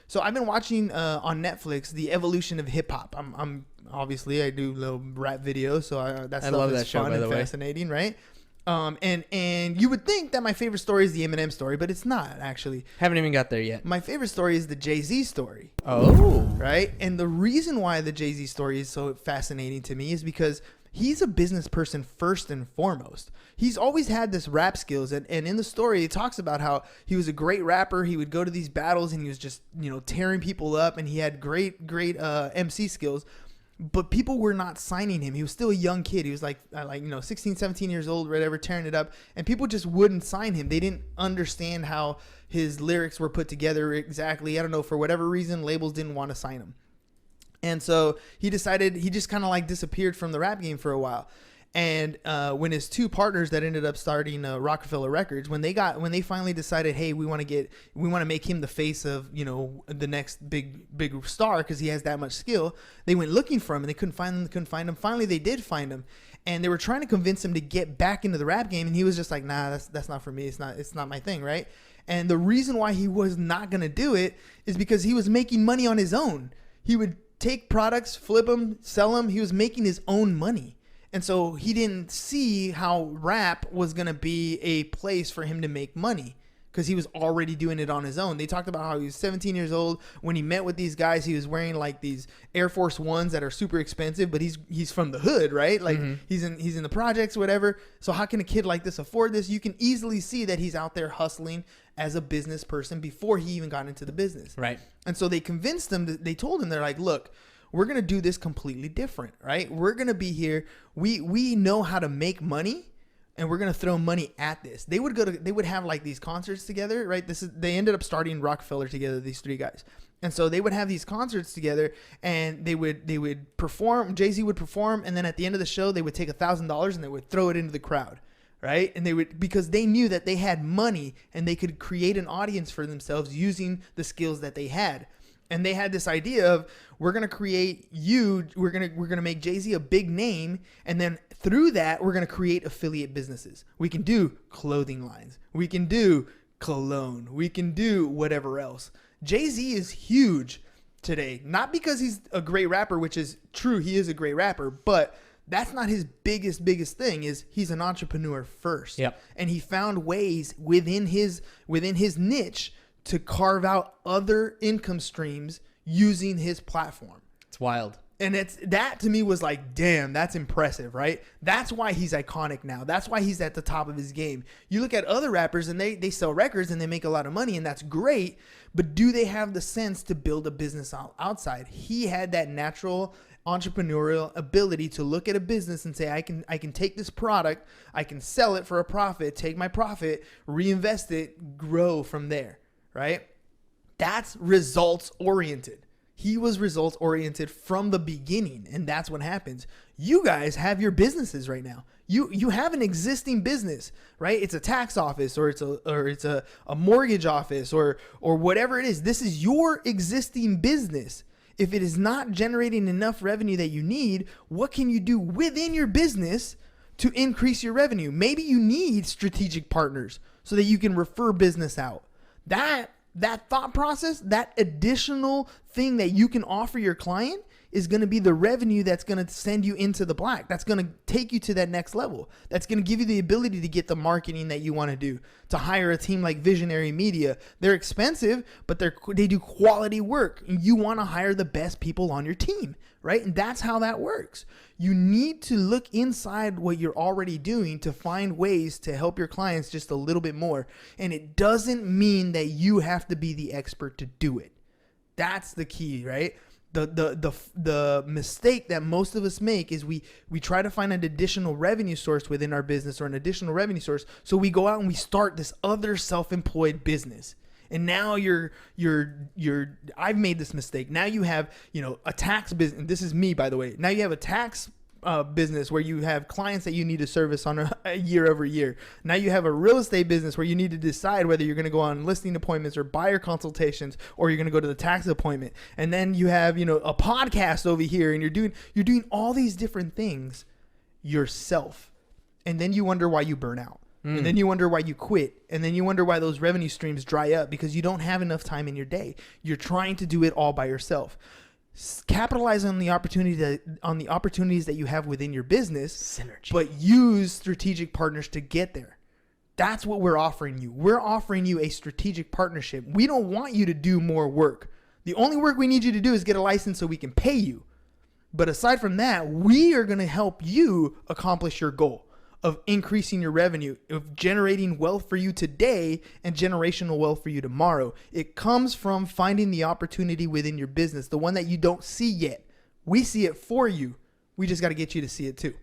So I've been watching on Netflix the evolution of hip hop. I'm obviously I do little rap videos, so I love that show, fun and fascinating, right? And you would think that my favorite story is the Eminem story, but it's not actually. Haven't even got there yet. My favorite story is the Jay-Z story. Oh, right. And the reason why the Jay-Z story is so fascinating to me is because he's a business person first and foremost. He's always had this rap skills. And in the story, it talks about how he was a great rapper. He would go to these battles and he was just, tearing people up, and he had great MC skills. But people were not signing him. He was still a young kid. He was 16, 17 years old, whatever, tearing it up. And people just wouldn't sign him. They didn't understand how his lyrics were put together exactly. I don't know, for whatever reason, labels didn't want to sign him. And so he decided, he just kind of disappeared from the rap game for a while. And when his two partners that ended up starting Rockefeller Records, when they finally decided, hey, we want to make him the face of the next big star because he has that much skill, they went looking for him and they couldn't find him. Finally, they did find him, and they were trying to convince him to get back into the rap game, and he was just like, nah, that's not for me. It's not my thing, right? And the reason why he was not gonna do it is because he was making money on his own. He would take products, flip them, sell them. He was making his own money. And so he didn't see how rap was going to be a place for him to make money because he was already doing it on his own. They talked about how he was 17 years old. When he met with these guys, he was wearing these Air Force Ones that are super expensive, but he's from the hood, right? He's in the projects, whatever. So how can a kid like this afford this? You can easily see that he's out there hustling as a business person before he even got into the business. Right. And so they convinced him, they told him, they're like, look, we're going to do this completely different, right? We're going to be here. We know how to make money, and we're going to throw money at this. They would have these concerts together, right? They ended up starting Rockefeller together, these three guys. And so they would have these concerts together, and they would perform. Jay-Z would perform, and then at the end of the show, they would take $1,000 and they would throw it into the crowd, right? And because they knew that they had money and they could create an audience for themselves using the skills that they had. And they had this idea of, we're going to create we're going to make Jay-Z a big name. And then through that, we're going to create affiliate businesses. We can do clothing lines. We can do cologne. We can do whatever else. Jay-Z is huge today, not because he's a great rapper, which is true. He is a great rapper, but that's not his biggest thing. Is he's an entrepreneur first. Yep. And he found ways within his niche to carve out other income streams using his platform. It's wild. And that to me was like, damn, that's impressive, right? That's why he's iconic now. That's why he's at the top of his game. You look at other rappers and they sell records and they make a lot of money, and that's great, but do they have the sense to build a business outside? He had that natural entrepreneurial ability to look at a business and say, I can take this product, I can sell it for a profit, take my profit, reinvest it, grow from there. Right? That's results oriented. He was results oriented from the beginning, and that's what happens. You guys have your businesses right now. You have an existing business, right? It's a tax office, or it's a mortgage office, or whatever it is. This is your existing business. If it is not generating enough revenue that you need, what can you do within your business to increase your revenue? Maybe you need strategic partners so that you can refer business out. That thought process, that additional thing that you can offer your client is going to be the revenue that's going to send you into the black. That's going to take you to that next level. That's going to give you the ability to get the marketing that you want to do, to hire a team like Visionary Media. They're expensive, but they do quality work. And you want to hire the best people on your team, right? And that's how that works. You need to look inside what you're already doing to find ways to help your clients just a little bit more. And it doesn't mean that you have to be the expert to do it. That's the key, right? The mistake that most of us make is we try to find an additional revenue source within our business, or an additional revenue source. So we go out and we start this other self-employed business. And now I've made this mistake. Now you have, a tax business. This is me, by the way. Now you have a tax business where you have clients that you need to service on a year over year. Now you have a real estate business where you need to decide whether you're going to go on listing appointments or buyer consultations, or you're going to go to the tax appointment. And then you have, a podcast over here, and you're doing all these different things yourself. And then you wonder why you burn out. And then you wonder why you quit. And then you wonder why those revenue streams dry up because you don't have enough time in your day. You're trying to do it all by yourself. Capitalize on the opportunities that you have within your business, synergy, but use strategic partners to get there. That's what we're offering you. We're offering you a strategic partnership. We don't want you to do more work. The only work we need you to do is get a license so we can pay you. But aside from that, we are going to help you accomplish your goal of increasing your revenue, of generating wealth for you today and generational wealth for you tomorrow. It comes from finding the opportunity within your business, the one that you don't see yet. We see it for you. We just got to get you to see it too.